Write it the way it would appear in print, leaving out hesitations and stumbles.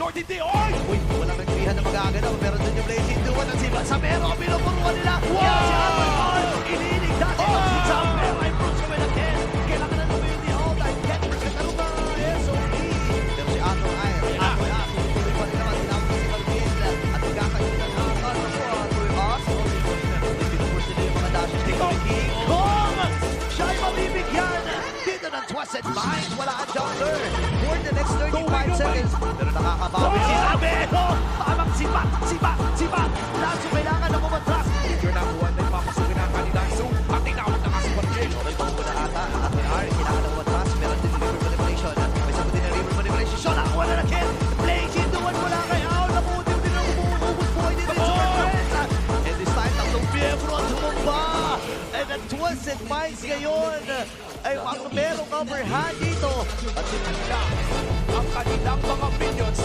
Lord, hindi, oy! Uy, walang nagpihan na magagalaw. Meron din yung Blazing Duwan at si Samero. Pinupuruan nila. Kaya si Amoy Paul. Iniligtas ito si Samero. Ay, Bruce Comelaken. Kailangan na lumili ni Hold. Ay, can't forget ano ba? SOP. Pero si Ato ay, Ato ay, tuloy pa rin naman. Tinawag si Calvin. At nagkakaroon ng hakan. Ako, Ato ay as. May pinupurs nila yung mga dashes ni King Kong. Siya ay mabibigyan. Dito ng Twisted Minds. Wala ang jumper. For the next 35 seconds. Pero nakakabawi si Samero. Tamang sipa. Laso kailangan na pumatras. You're not one na papasukin ang kanilang zoom. At tinawag na nga si Barrel. Okay, buko na ata. At ni R, kailangan na pumatras. Meron din river manipulation. May sagot din na river manipulation. Siya nakakuha na kill. Blazing Duwan mula kay Ao. Naputin din ang umuubos buhay din sa friends. And this time, tatlong Piebro ang tumumba. And the Twisted Minds ngayon ay merong upper hand dito. At sinanda ang kanilang mga minions.